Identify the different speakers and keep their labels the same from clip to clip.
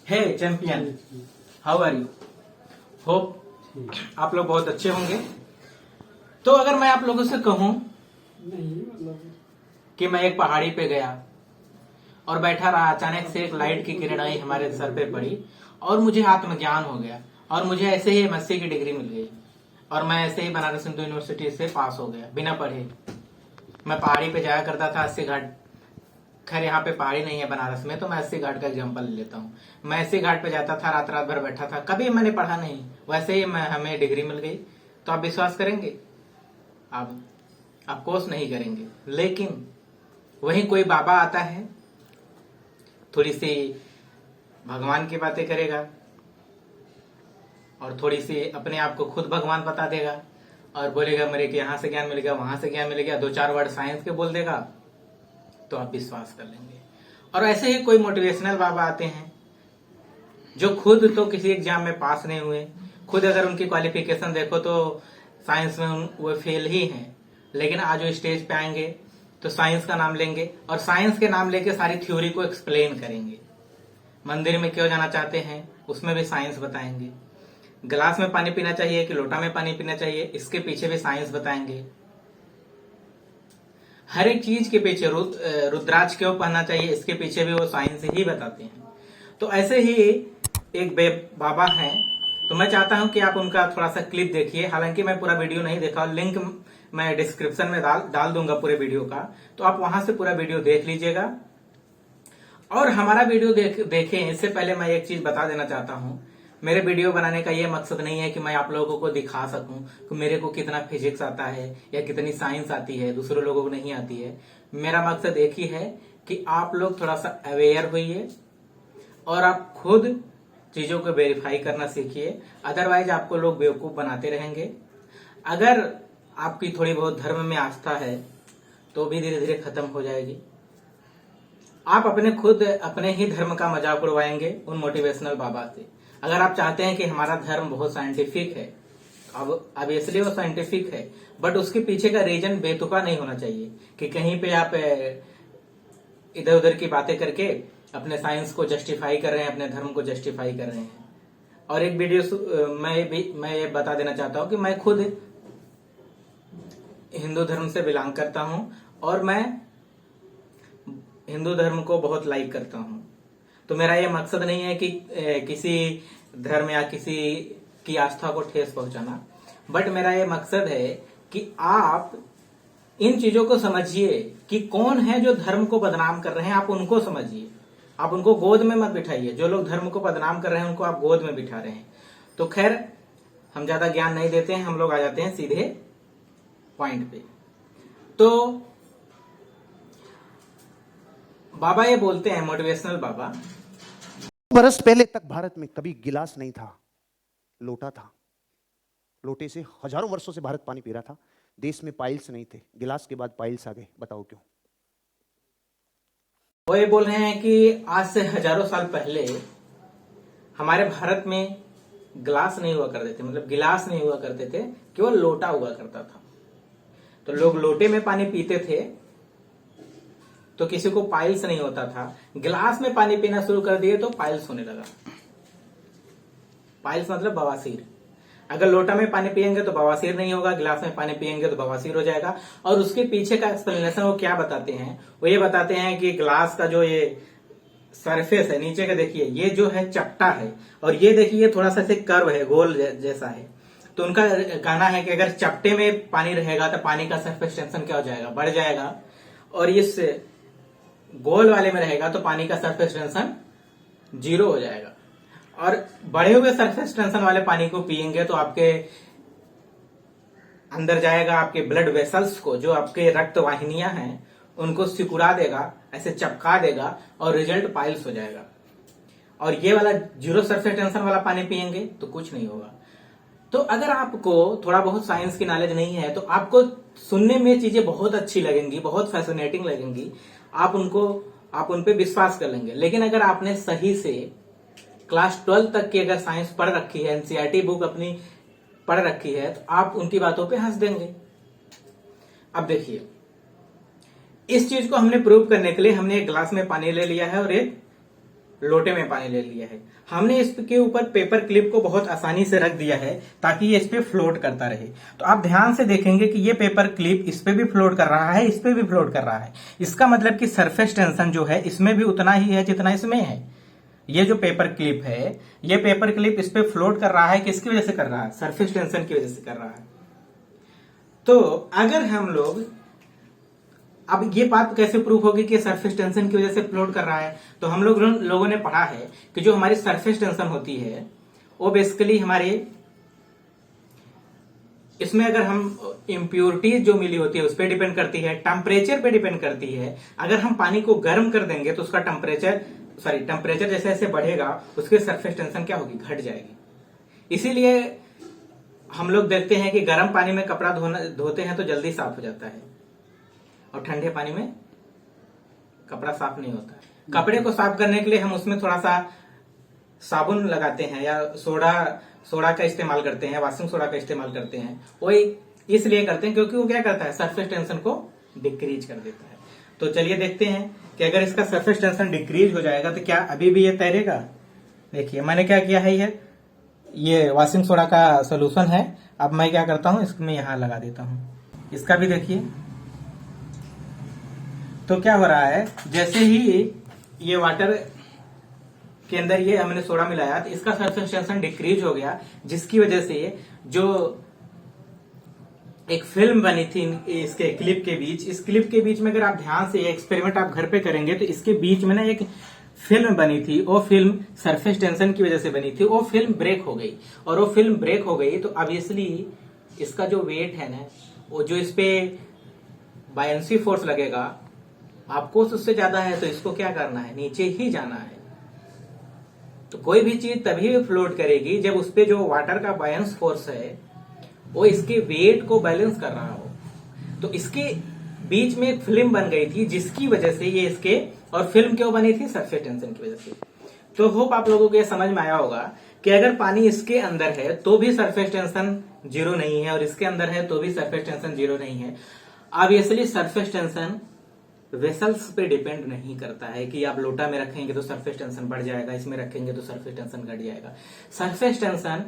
Speaker 1: Hey champion, how are you? Hope आप लोग बहुत अच्छे होंगे। तो अगर मैं आप लोगों से कहूं कि मैं एक पहाड़ी पे गया और बैठा रहा, अचानक से एक लाइट की किरण आई, हमारे सर पे पड़ी और मुझे आत्मज्ञान हो गया और मुझे ऐसे ही एमएससी की डिग्री मिल गई और मैं ऐसे ही बनारस हिंदू यूनिवर्सिटी से पास हो गया बिना पढ़े। मैं पहाड़ी पे जाया करता था, अस्सी घाट। खैर यहाँ पे पहाड़ी नहीं है बनारस में, तो मैं अस्सी घाट का एग्जाम्पल ले लेता हूँ। मैं अस्सी घाट पे जाता था, रात रात भर बैठा था, कभी मैंने पढ़ा नहीं, वैसे ही हमें डिग्री मिल गई। तो आप विश्वास करेंगे? आप अफकोर्स नहीं करेंगे। लेकिन वहीं कोई बाबा आता है, थोड़ी सी भगवान की बातें करेगा और थोड़ी सी अपने आप को खुद भगवान बता देगा और बोलेगा मेरे को यहाँ से ज्ञान मिलेगा, वहां से ज्ञान मिलेगा, दो चार वर्ड साइंस के बोल देगा, तो आप विश्वास कर लेंगे। और ऐसे ही कोई मोटिवेशनल बाबा आते हैं जो खुद तो किसी एग्जाम में पास नहीं हुए, खुद अगर उनकी क्वालिफिकेशन देखो तो साइंस में वो फेल ही हैं, लेकिन आज वो स्टेज पे आएंगे तो साइंस का नाम लेंगे और साइंस के नाम लेके सारी थ्योरी को एक्सप्लेन करेंगे। मंदिर में क्यों जाना चाहते हैं उसमें भी साइंस बताएंगे। गिलास में पानी पीना चाहिए कि लोटा में पानी पीना चाहिए, इसके पीछे भी साइंस बताएंगे। हर एक चीज के पीछे रुद्राक्ष क्यों पहनना चाहिए, इसके पीछे भी वो साइंस ही बताते हैं। तो ऐसे ही एक बाबा हैं, तो मैं चाहता हूं कि आप उनका थोड़ा सा क्लिप देखिए। हालांकि मैं पूरा वीडियो नहीं देखा, लिंक मैं डिस्क्रिप्शन में डाल दूंगा पूरे वीडियो का, तो आप वहां से पूरा वीडियो देख लीजिएगा। और हमारा वीडियो देखें इससे पहले मैं एक चीज बता देना चाहता हूं। मेरे वीडियो बनाने का ये मकसद नहीं है कि मैं आप लोगों को दिखा सकूं कि मेरे को कितना फिजिक्स आता है या कितनी साइंस आती है, दूसरे लोगों को नहीं आती है। मेरा मकसद एक ही है कि आप लोग थोड़ा सा अवेयर होइए और आप खुद चीजों को वेरीफाई करना सीखिए। अदरवाइज आपको लोग बेवकूफ बनाते रहेंगे। अगर आपकी थोड़ी बहुत धर्म में आस्था है तो भी धीरे धीरे खत्म हो जाएगी। आप अपने ही धर्म का मजाक उड़वाएंगे उन मोटिवेशनल बाबा से। अगर आप चाहते हैं कि हमारा धर्म बहुत साइंटिफिक है, अब इसलिए वो साइंटिफिक है, बट उसके पीछे का रीजन बेतुका नहीं होना चाहिए कि कहीं पे आप इधर उधर की बातें करके अपने साइंस को जस्टिफाई कर रहे हैं, अपने धर्म को जस्टिफाई कर रहे हैं। और एक वीडियो मैं ये बता देना चाहता हूं कि मैं खुद हिंदू धर्म से बिलोंग करता हूं और मैं हिंदू धर्म को बहुत लाइक करता हूं। तो मेरा ये मकसद नहीं है कि किसी धर्म या किसी की आस्था को ठेस पहुंचाना, बट मेरा ये मकसद है कि आप इन चीजों को समझिए कि कौन है जो धर्म को बदनाम कर रहे हैं। आप उनको समझिए, आप उनको गोद में मत बिठाइए। जो लोग धर्म को बदनाम कर रहे हैं उनको आप गोद में बिठा रहे हैं। तो खैर, हम ज्यादा ज्ञान नहीं देते हैं, हम लोग आ जाते हैं सीधे पॉइंट पे। तो बाबा ये बोलते हैं, मोटिवेशनल बाबा,
Speaker 2: बरस पहले तक भारत में कभी गिलास नहीं था, लोटा था। लोटे से हजारों वर्षों से भारत पानी पी रहा था। देश में पाइल्स नहीं थे, गिलास के बाद पाइल्स आ गए। बताओ क्यों?
Speaker 1: वो ये बोल रहे हैं कि आज से हजारों साल पहले हमारे भारत में गिलास नहीं हुआ करते थे, मतलब गिलास नहीं हुआ करते थे, केवल लोटा हुआ करता था। तो लोग लोटे में पानी पीते थे तो किसी को पाइल्स नहीं होता था। गिलास में पानी पीना शुरू कर दिए तो पाइल्स होने लगा। पाइल्स मतलब बवासीर। अगर लोटा में पानी पियेंगे तो बवासीर नहीं होगा, गिलास में पानी पियेंगे तो बवासीर हो जाएगा। और उसके पीछे का एक्सप्लेनेशन वो क्या बताते हैं? वो ये बताते हैं कि गिलास का जो ये सरफेस है नीचे का, देखिए ये जो है चपटा है और ये देखिए थोड़ा सा से कर्व है, गोल जैसा है। तो उनका कहना है कि अगर चपटे में पानी रहेगा तो पानी का सरफेस टेंशन क्या हो जाएगा? बढ़ जाएगा। और इस गोल वाले में रहेगा तो पानी का सरफेस टेंशन 0 हो जाएगा। और बढ़े हुए सरफेस टेंशन वाले पानी को पिएंगे तो आपके अंदर जाएगा, आपके ब्लड वेसल्स को, जो आपके रक्त वाहिनियां हैं, उनको सिकुड़ा देगा, ऐसे चपका देगा और रिजल्ट पाइल्स हो जाएगा। और ये वाला 0 सरफेस टेंशन वाला पानी पिएंगे तो कुछ नहीं होगा। तो अगर आपको थोड़ा बहुत साइंस की नॉलेज नहीं है तो आपको सुनने में चीजें बहुत अच्छी लगेंगी, बहुत फैसिनेटिंग लगेंगी, आप उन पे विश्वास कर लेंगे। लेकिन अगर आपने सही से क्लास 12 तक की अगर साइंस पढ़ रखी है, एनसीईआरटी बुक अपनी पढ़ रखी है, तो आप उनकी बातों पे हंस देंगे। अब देखिए, इस चीज को हमने प्रूव करने के लिए हमने एक गिलास में पानी ले लिया है और एक लोटे में पानी ले लिया है। हमने इसके ऊपर पेपर क्लिप को बहुत आसानी से रख दिया है ताकि ये इस पे फ्लोट करता रहे। तो आप ध्यान से देखेंगे कि ये पेपर क्लिप इस पे भी फ्लोट कर रहा है, इस पे भी फ्लोट कर रहा है। इसका मतलब कि सरफेस टेंशन जो है इसमें भी उतना ही है जितना इसमें है। ये जो पेपर क्लिप है, ये पेपर क्लिप इस पे फ्लोट कर रहा है, किसकी वजह से कर रहा है? सरफेस टेंशन की वजह से कर रहा है। तो अगर हम लोग, अब ये बात कैसे प्रूफ होगी कि सरफेस टेंशन की वजह से फ्लोट कर रहा है? तो हम लोगों ने पढ़ा है कि जो हमारी सरफेस टेंशन होती है वो बेसिकली हमारे इसमें अगर हम इम्प्योरिटीज जो मिली होती है उस पर डिपेंड करती है, टेम्परेचर पे डिपेंड करती है। अगर हम पानी को गर्म कर देंगे तो उसका टेम्परेचर जैसे जैसे बढ़ेगा उसकी सरफेस टेंशन क्या होगी? घट जाएगी। इसीलिए हम लोग देखते हैं कि गर्म पानी में कपड़ा धोते हैं तो जल्दी साफ हो जाता है और ठंडे पानी में कपड़ा साफ नहीं होता है। कपड़े को साफ करने के लिए हम उसमें थोड़ा सा साबुन लगाते हैं या सोडा का इस्तेमाल करते हैं, वॉशिंग सोडा का इस्तेमाल करते हैं। वो इसलिए करते हैं क्योंकि वो क्या करता है? सरफेस टेंशन को डिक्रीज कर देता है। तो चलिए देखते हैं कि अगर इसका सरफेस टेंशन डिक्रीज हो जाएगा तो क्या अभी भी ये तैरेगा? देखिए मैंने क्या किया है, ये वॉशिंग सोडा का सोल्यूशन है। अब मैं क्या करता हूं, इसमें यहां लगा देता हूं। इसका भी देखिए तो क्या हो रहा है, जैसे ही ये वाटर के अंदर ये हमने सोडा मिलाया तो इसका सरफेस टेंशन डिक्रीज हो गया, जिसकी वजह से जो एक फिल्म बनी थी इसके क्लिप के बीच, इस क्लिप के बीच में अगर आप ध्यान से ये एक्सपेरिमेंट आप घर पे करेंगे तो इसके बीच में ना एक फिल्म बनी थी। वो फिल्म सरफेस टेंशन की वजह से बनी थी। वो फिल्म ब्रेक हो गई, और वो फिल्म ब्रेक हो गई तो ऑब्वियसली इसका जो वेट है ना, वो जो इस पे बायंसी फोर्स लगेगा, आपको उससे ज्यादा है तो इसको क्या करना है? नीचे ही जाना है। तो कोई भी चीज तभी फ्लोट करेगी जब उस पे जो वाटर का बायंस फोर्स है वो इसके वेट को बैलेंस कर रहा हो। तो इसके बीच में एक फिल्म बन गई थी जिसकी वजह से ये इसके, और फिल्म क्यों बनी थी? सरफेस टेंशन की वजह से। तो होप आप लोगों को ये समझ में आया होगा कि अगर पानी इसके अंदर है तो भी सरफेस टेंशन जीरो नहीं है और इसके अंदर है तो भी सरफेस टेंशन जीरो नहीं है। ऑब्वियसली सरफेस टेंशन वेसल्स पे डिपेंड नहीं करता है कि आप लोटा में रखेंगे तो सरफेस टेंशन बढ़ जाएगा, इसमें रखेंगे तो सरफेस टेंशन घट जाएगा। सरफेस टेंशन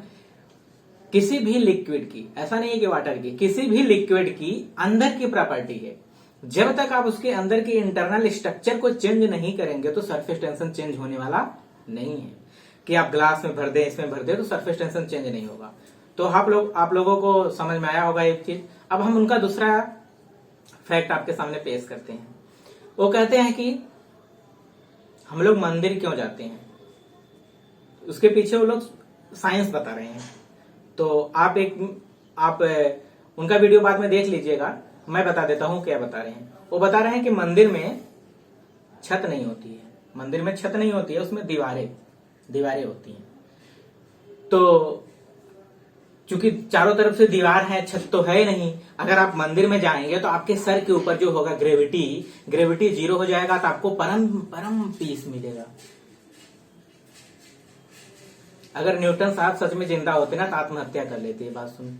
Speaker 1: किसी भी लिक्विड की, ऐसा नहीं है कि वाटर की, किसी भी लिक्विड की अंदर की प्रॉपर्टी है। जब तक आप उसके अंदर के इंटरनल स्ट्रक्चर को चेंज नहीं करेंगे तो सरफेस टेंशन चेंज होने वाला नहीं है। कि आप ग्लास में भर दें, इसमें भर दें तो सरफेस टेंशन चेंज नहीं होगा। तो आप लोगों को समझ में आया होगा एक चीज। अब हम उनका दूसरा फैक्ट आपके सामने पेश करते हैं। वो कहते हैं कि हम लोग मंदिर क्यों जाते हैं, उसके पीछे वो लोग साइंस बता रहे हैं। तो आप उनका वीडियो बाद में देख लीजिएगा, मैं बता देता हूं क्या बता रहे हैं। वो बता रहे हैं कि मंदिर में छत नहीं होती है, मंदिर में छत नहीं होती है, उसमें दीवारें होती हैं। तो चूंकि चारों तरफ से दीवार है, छत तो है नहीं, अगर आप मंदिर में जाएंगे तो आपके सर के ऊपर जो होगा ग्रेविटी जीरो हो जाएगा, तो आपको परम पीस मिलेगा। अगर न्यूटन साहब सच में जिंदा होते ना तो आत्महत्या कर लेते। ये बात सुन,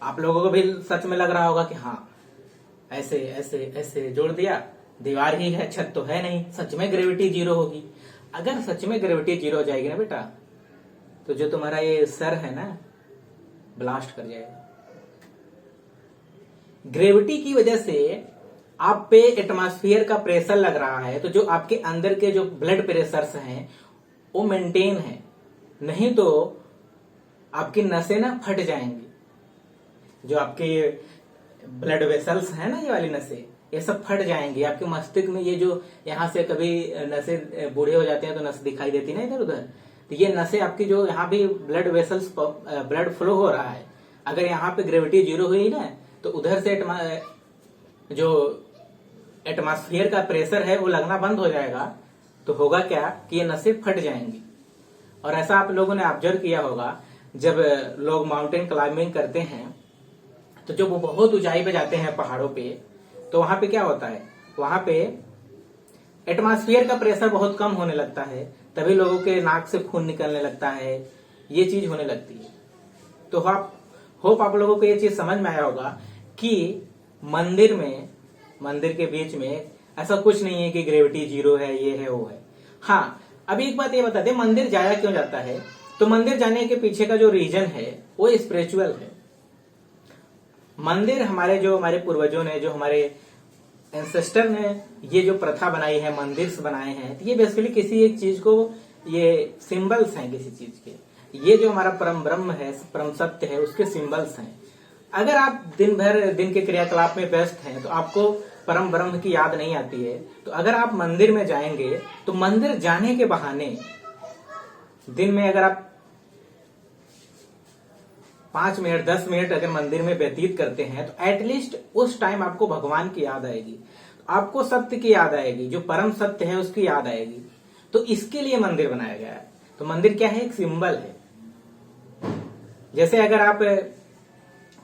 Speaker 1: आप लोगों को भी सच में लग रहा होगा कि हाँ ऐसे ऐसे ऐसे जोड़ दिया, दीवार ही है, छत तो है नहीं, सच में ग्रेविटी जीरो होगी। अगर सच में ग्रेविटी जीरो हो जाएगी ना बेटा, तो जो तुम्हारा ये सर है ना ब्लास्ट कर जाएगा। ग्रेविटी की वजह से आप पे एटमॉस्फेयर का प्रेशर लग रहा है, तो जो आपके अंदर के जो ब्लड प्रेशर्स हैं वो मेंटेन है, नहीं तो आपकी नसें ना फट जाएंगी। जो आपके ब्लड वेसल्स है ना, ये वाली नसें, ये सब फट जाएंगी। आपके मस्तिष्क में ये जो यहाँ से कभी नसें बूढ़े हो जाते हैं तो नस दिखाई देती ना इधर उधर, तो ये नसें आपकी जो यहाँ भी ब्लड वेसल्स ब्लड फ्लो हो रहा है, अगर यहाँ पे ग्रेविटी जीरो हुई ना तो उधर से जो एटमॉस्फेयर का प्रेशर है वो लगना बंद हो जाएगा। तो होगा क्या कि ये नसें फट जाएंगी। और ऐसा आप लोगों ने ऑब्जर्व किया होगा, जब लोग माउंटेन क्लाइंबिंग करते हैं तो जब वो बहुत ऊंचाई पे जाते हैं पहाड़ों पे, तो वहां पे क्या होता है, वहां पे एटमॉस्फेयर का प्रेशर बहुत कम होने लगता है, तभी लोगों के नाक से खून निकलने लगता है, ये चीज होने लगती है। तो होप आप लोगों को ये चीज समझ में आया होगा कि मंदिर के बीच में ऐसा कुछ नहीं है कि ग्रेविटी जीरो है, ये है वो है। हाँ, अभी एक बात ये बता दे, मंदिर जाया क्यों जाता है? तो मंदिर जाने के पीछे का जो रीजन है वो स्पिरिचुअल है। मंदिर हमारे पूर्वजों ने, जो हमारे एंसेस्टर ने ये जो प्रथा बनाई है, मंदिर बनाए हैं, तो ये बेसिकली किसी एक चीज को, ये सिंबल्स हैं किसी चीज के। ये जो हमारा परम ब्रह्म है, परम सत्य है, उसके सिंबल्स हैं। अगर आप दिन भर दिन के क्रियाकलाप में व्यस्त हैं तो आपको परम ब्रह्म की याद नहीं आती है। तो अगर आप मंदिर में जाएंगे तो मंदिर जाने के बहाने दिन में अगर आप 5 मिनट 10 मिनट अगर मंदिर में व्यतीत करते हैं तो एटलीस्ट उस टाइम आपको भगवान की याद आएगी, आपको सत्य की याद आएगी, जो परम सत्य है उसकी याद आएगी। तो इसके लिए मंदिर बनाया गया है। तो मंदिर क्या है? एक सिंबल है। जैसे अगर आप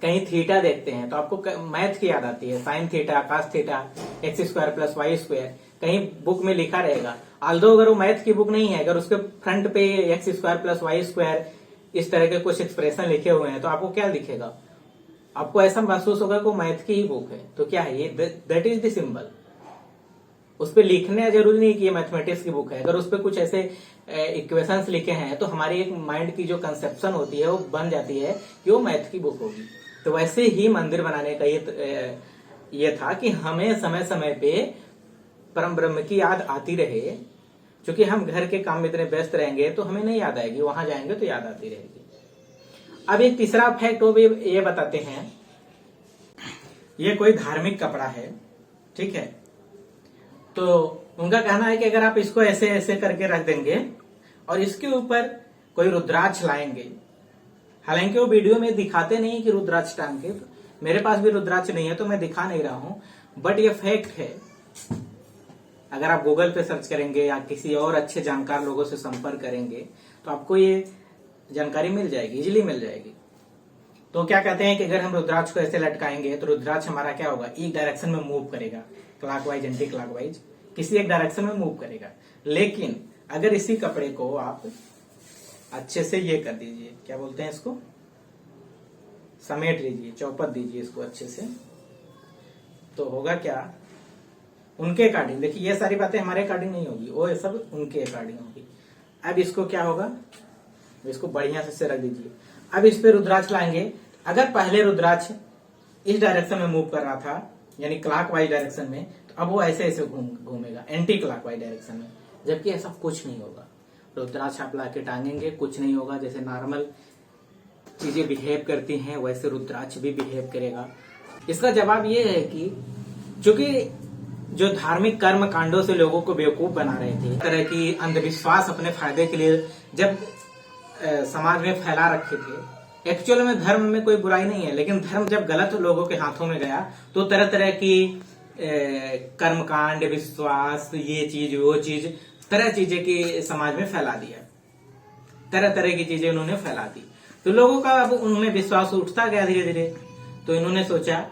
Speaker 1: कहीं थीटा देखते हैं तो आपको मैथ की याद आती है, sine theta, cos theta, x square plus y square, कहीं बुक में लिखा रहेगा। आल्दो अगर वो मैथ की बुक नहीं है, अगर उसके फ्रंट पे x square plus y square इस तरह के कुछ एक्सप्रेशन लिखे हुए हैं तो आपको क्या दिखेगा? आपको ऐसा महसूस होगा कि वो मैथ की ही बुक है। तो क्या है ये? That is the symbol. उस पर लिखने जरूरी नहीं कि ये मैथमेटिक्स की बुक है। अगर उस पर कुछ ऐसे इक्वेशंस लिखे हैं तो हमारी एक माइंड की जो कंसेप्शन होती है वो बन जाती है कि वो मैथ की बुक होगी। तो वैसे ही मंदिर बनाने का ये था कि हमें समय समय पे परम ब्रह्म की याद आती रहे। क्योंकि हम घर के काम में इतने व्यस्त रहेंगे तो हमें नहीं याद आएगी, वहां जाएंगे तो याद आती रहेगी। अब एक तीसरा फैक्ट वो भी ये बताते हैं। ये कोई धार्मिक कपड़ा है, ठीक है, तो उनका कहना है कि अगर आप इसको ऐसे ऐसे करके रख देंगे और इसके ऊपर कोई रुद्राक्ष लाएंगे, हालांकि वो वीडियो में दिखाते नहीं कि रुद्राक्ष टांग के, मेरे पास भी रुद्राक्ष नहीं है तो मैं दिखा नहीं रहा हूं, बट ये फैक्ट है। अगर आप गूगल पे सर्च करेंगे या किसी और अच्छे जानकार लोगों से संपर्क करेंगे तो आपको ये जानकारी मिल जाएगी, इजीली मिल जाएगी। तो क्या कहते हैं कि अगर हम रुद्राक्ष को ऐसे लटकाएंगे तो रुद्राक्ष हमारा क्या होगा? एक डायरेक्शन में मूव करेगा, क्लॉकवाइज एंटी क्लॉकवाइज, किसी एक डायरेक्शन में मूव करेगा। लेकिन अगर इसी कपड़े को आप अच्छे से ये कर दीजिए, क्या बोलते हैं इसको, समेट लीजिए, चौपट दीजिए इसको अच्छे से, तो होगा क्या? उनके अकॉर्डिंग, देखिए ये सारी बातें हमारे अकॉर्डिंग नहीं होगी, वो सब उनके अकॉर्डिंग होगी। अब इसको क्या होगा? इसको बढ़िया से रख दीजिए। अब इस पे रुद्राक्ष लाएंगे। अगर पहले रुद्राक्ष इस डायरेक्शन में मूव कर रहा था, यानी क्लॉकवाइज डायरेक्शन में, तो अब वो ऐसे ऐसे घूमेगा एंटी क्लॉकवाइज डायरेक्शन में, जबकि ऐसा कुछ नहीं होगा। रुद्राक्ष आप लाके टांगेंगे, कुछ नहीं होगा। जैसे नॉर्मल चीजें बिहेव करती हैं वैसे रुद्राक्ष भी बिहेव करेगा। इसका जवाब ये है कि चूंकि जो धार्मिक कर्म कांडों से लोगों को बेवकूफ बना रहे थे, इस तरह की अंधविश्वास अपने फायदे के लिए जब समाज में फैला रखे थे। एक्चुअल में धर्म में कोई बुराई नहीं है, लेकिन धर्म जब गलत लोगों के हाथों में गया तो तरह तरह की कर्मकांड, विश्वास, ये चीज वो चीज, तरह चीजें की समाज में फैला दिया, तरह तरह की चीजें उन्होंने फैला दी। तो लोगों का अब उनमें विश्वास उठता गया धीरे धीरे। तो इन्होंने सोचा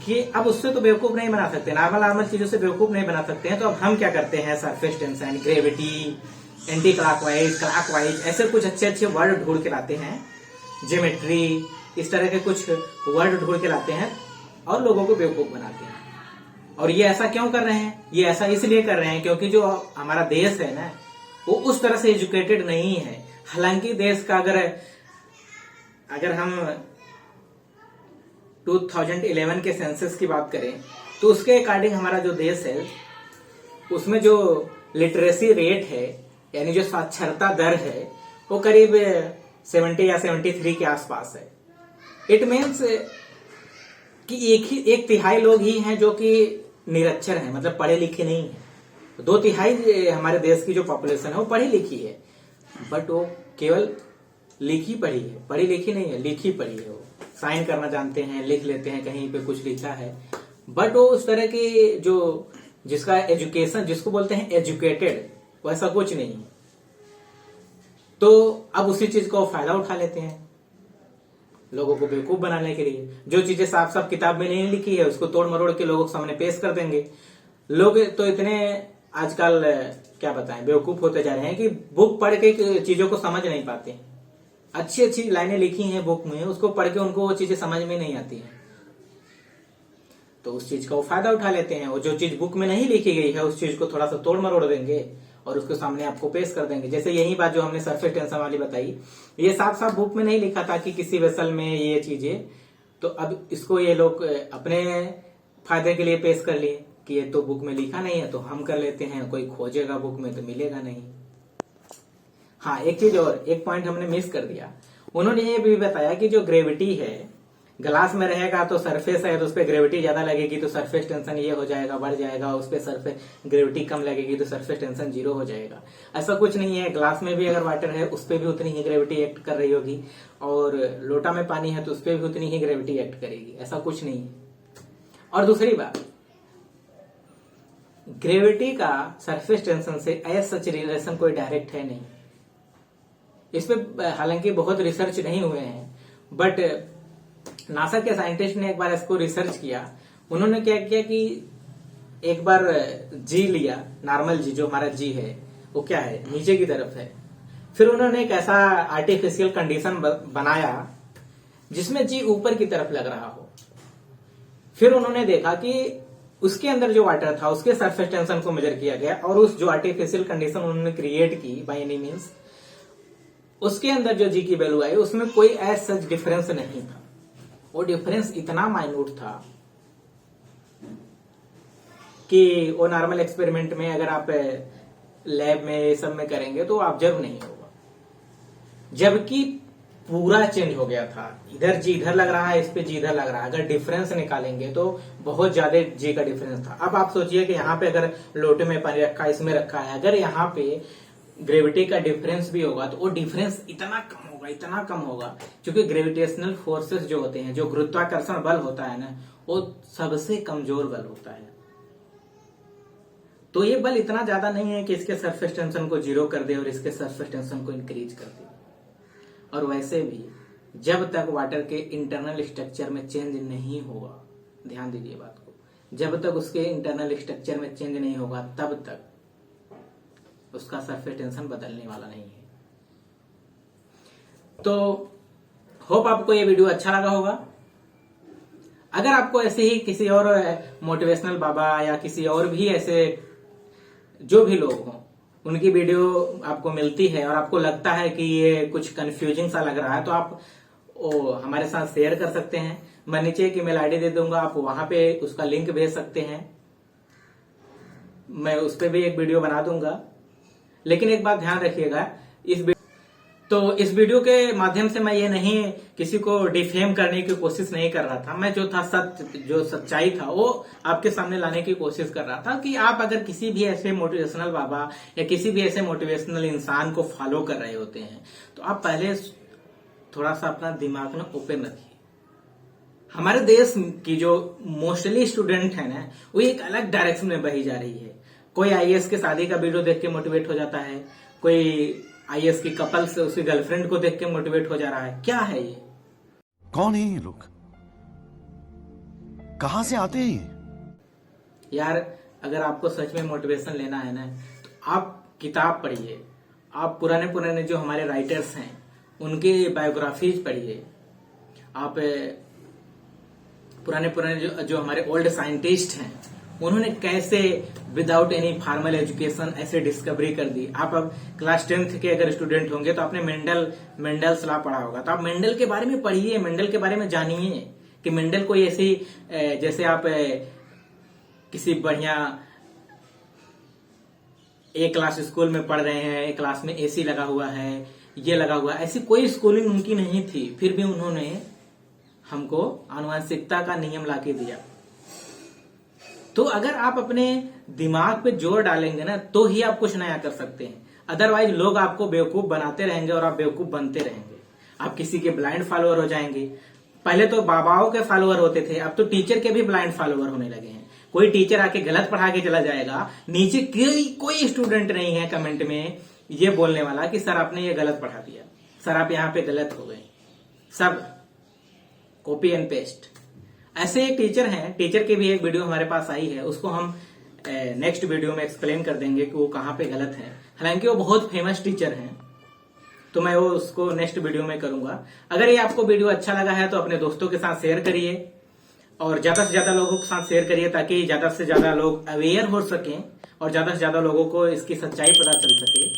Speaker 1: कि अब उससे तो बेवकूफ नहीं बना सकते, नॉर्मल चीजों से बेवकूफ नहीं बना सकते हैं, तो अब हम क्या करते हैं, surface tension, gravity, anti clockwise, clockwise, ऐसे कुछ अच्छे अच्छे वर्ड ढूंढ के लाते हैं, ज्योमेट्री, इस तरह के कुछ वर्ड ढूंढ के लाते हैं और लोगों को बेवकूफ बनाते हैं। और ये ऐसा क्यों कर रहे हैं? ये ऐसा इसलिए कर रहे हैं क्योंकि जो हमारा देश है ना, वो उस तरह से एजुकेटेड नहीं है। हालांकि देश का अगर हम 2011 के सेंसस की बात करें तो उसके अकॉर्डिंग हमारा जो देश है उसमें जो लिटरेसी रेट है, यानी जो साक्षरता दर है, वो करीब 70 या 73 के आसपास है। इट मीन्स कि एक तिहाई लोग ही हैं जो कि निरक्षर हैं, मतलब पढ़े लिखे नहीं है। 2/3 हमारे देश की जो पॉपुलेशन है वो पढ़ी लिखी है, बट वो केवल लिखी पढ़ी है, पढ़ी लिखी नहीं है, लिखी पढ़ी है। वो साइन करना जानते हैं, लिख लेते हैं, कहीं पे कुछ लिखा है, बट वो उस तरह की जो जिसका एजुकेशन, जिसको बोलते हैं एजुकेटेड, वैसा कुछ नहीं है। तो अब उसी चीज को फायदा उठा लेते हैं लोगों को बेवकूफ बनाने के लिए। जो चीजें साफ साफ किताब में नहीं लिखी है उसको तोड़ मरोड़ के लोगों के सामने पेश कर देंगे। लोग तो इतने आजकल क्या बताएं बेवकूफ होते जा रहे हैं कि बुक पढ़ के चीजों को समझ नहीं पाते। अच्छी अच्छी लाइनें लिखी हैं बुक में, उसको पढ़ के उनको वो चीजें समझ में नहीं आती हैं, तो उस चीज का वो फायदा उठा लेते हैं। और जो चीज बुक में नहीं लिखी गई है उस चीज को थोड़ा सा तोड़ मरोड़ देंगे और उसके सामने आपको पेश कर देंगे। जैसे यही बात जो हमने सरफेस टेंशन वाली बताई, ये साफ साफ बुक में नहीं लिखा था कि किसी वेसल में ये चीजें, तो अब इसको ये लोग अपने फायदे के लिए पेश कर लिए कि ये तो बुक में लिखा नहीं है तो हम कर लेते हैं, कोई खोजेगा बुक में तो मिलेगा नहीं। हाँ, एक चीज और, एक पॉइंट हमने मिस कर दिया। उन्होंने ये भी बताया कि जो ग्रेविटी है, ग्लास में रहेगा तो सरफेस है तो उस पर ग्रेविटी ज्यादा लगेगी तो सरफेस टेंशन ये हो जाएगा, बढ़ जाएगा। उस पर सरफेस ग्रेविटी कम लगेगी तो सरफेस टेंशन 0 हो जाएगा। ऐसा कुछ नहीं है। ग्लास में भी अगर वाटर है उस पर भी उतनी ही ग्रेविटी एक्ट कर रही होगी, और लोटा में पानी है तो उस पर भी उतनी ही ग्रेविटी एक्ट करेगी। ऐसा कुछ नहीं है। और दूसरी बात, ग्रेविटी का सरफेस टेंशन से एज सच रिलेशन कोई डायरेक्ट है नहीं। इस पे हालांकि बहुत रिसर्च नहीं हुए हैं, बट नासा के साइंटिस्ट ने एक बार इसको रिसर्च किया। उन्होंने क्या किया कि एक बार जी लिया, नॉर्मल जी जो हमारा जी है वो क्या है, नीचे की तरफ है। फिर उन्होंने एक ऐसा आर्टिफिशियल कंडीशन बनाया जिसमें जी ऊपर की तरफ लग रहा हो। फिर उन्होंने देखा कि उसके अंदर जो वाटर था उसके सरफेस टेंशन को मेजर किया गया, और उस जो आर्टिफिशियल कंडीशन उन्होंने क्रिएट की बाय एनी मीन्स, उसके अंदर जो जी की वैल्यू आई उसमें कोई एज सच डिफरेंस नहीं था। वो डिफरेंस इतना माइन्यूट था कि वो नॉर्मल एक्सपेरिमेंट में अगर आप लैब में ये सब में करेंगे तो ऑब्जर्व नहीं होगा। जबकि पूरा चेंज हो गया था, इधर जी इधर लग रहा है, इस पे जी इधर लग रहा है। अगर डिफरेंस निकालेंगे तो बहुत ज्यादा जी का डिफरेंस था। अब आप सोचिए कि यहाँ पे अगर लोटे में पानी रखा है, इसमें रखा है, अगर यहाँ पे ग्रेविटी का डिफरेंस भी होगा तो वो डिफरेंस इतना कम होगा क्योंकि ग्रेविटेशनल फोर्सेस जो होते हैं, जो गुरुत्वाकर्षण बल होता है ना, वो सबसे कमजोर बल होता है। तो ये बल इतना ज्यादा नहीं है कि इसके सरफेस टेंशन को 0 कर दे और इसके सरफेस टेंशन को इंक्रीज कर दे। और वैसे भी जब तक वाटर के इंटरनल स्ट्रक्चर में चेंज नहीं होगा, ध्यान दीजिए बात को, जब तक उसके इंटरनल स्ट्रक्चर में चेंज नहीं होगा तब तक उसका सरफेस टेंशन बदलने वाला नहीं है। तो होप आपको ये वीडियो अच्छा लगा होगा। अगर आपको ऐसे ही किसी और मोटिवेशनल बाबा या किसी और भी ऐसे जो भी लोग हों उनकी वीडियो आपको मिलती है और आपको लगता है कि ये कुछ कंफ्यूजिंग सा लग रहा है, तो आप हमारे साथ शेयर कर सकते हैं। मैं नीचे एक ईमेल आईडी दे दूंगा, आप वहां पे उसका लिंक भेज सकते हैं। मैं उस पर भी एक वीडियो बना दूंगा। लेकिन एक बात ध्यान रखिएगा, इस वीडियो के माध्यम से मैं ये नहीं किसी को डिफेम करने की कोशिश नहीं कर रहा था। मैं जो था जो सच्चाई था वो आपके सामने लाने की कोशिश कर रहा था कि आप अगर किसी भी ऐसे मोटिवेशनल बाबा या किसी भी ऐसे मोटिवेशनल इंसान को फॉलो कर रहे होते हैं तो आप पहले थोड़ा सा अपना दिमाग ना ओपन रखिए। हमारे देश की जो मोस्टली स्टूडेंट है ना, वो एक अलग डायरेक्शन में बही जा रही है। कोई आईएएस के शादी का वीडियो देख के मोटिवेट हो जाता है, कोई आईएएस की कपल से उसकी गर्लफ्रेंड को देख के मोटिवेट हो जा रहा है। क्या है ये?
Speaker 3: कौन है ये लोग? कहां से आते हैं
Speaker 1: यार, अगर आपको सच में मोटिवेशन लेना है ना तो आप किताब पढ़िए। आप पुराने जो हमारे राइटर्स हैं उनके बायोग्राफीज पढ़िए। आप पुराने जो हमारे ओल्ड साइंटिस्ट हैं उन्होंने कैसे विदाउट एनी फॉर्मल एजुकेशन ऐसे डिस्कवरी कर दी। आप अब क्लास 10th के अगर स्टूडेंट होंगे तो आपने मेंडल्स लॉ पढ़ा होगा, तो आप मेंडल के बारे में पढ़िए, मेंडल के बारे में जानिए कि मेंडल कोई ऐसी, जैसे आप किसी बढ़िया एक क्लास स्कूल में पढ़ रहे हैं, एक क्लास में एसी लगा हुआ है, ये लगा हुआ है, ऐसी कोई स्कूलिंग उनकी नहीं थी, फिर भी उन्होंने हमको आनुवंशिकता का नियम लाके दिया। तो अगर आप अपने दिमाग पे जोर डालेंगे ना तो ही आप कुछ नया कर सकते हैं। अदरवाइज लोग आपको बेवकूफ बनाते रहेंगे और आप बेवकूफ बनते रहेंगे। आप किसी के ब्लाइंड फॉलोअर हो जाएंगे। पहले तो बाबाओं के फॉलोअर होते थे, अब तो टीचर के भी ब्लाइंड फॉलोअर होने लगे हैं। कोई टीचर आके गलत पढ़ा के चला जाएगा, नीचे कोई स्टूडेंट नहीं है कमेंट में ये बोलने वाला कि सर आपने ये गलत पढ़ा दिया, सर आप यहाँ पे गलत हो गए। सब कॉपी एंड पेस्ट। ऐसे एक टीचर हैं, टीचर की भी एक वीडियो हमारे पास आई है, उसको हम नेक्स्ट वीडियो में एक्सप्लेन कर देंगे कि वो कहाँ पे गलत है। हालांकि वो बहुत फेमस टीचर हैं, तो मैं वो उसको नेक्स्ट वीडियो में करूंगा। अगर ये आपको वीडियो अच्छा लगा है तो अपने दोस्तों के साथ शेयर करिए और ज्यादा से ज्यादा लोगों के साथ शेयर करिए ताकि ज्यादा से ज्यादा लोग अवेयर हो सकें और ज्यादा से ज्यादा लोगों को इसकी सच्चाई पता चल सके।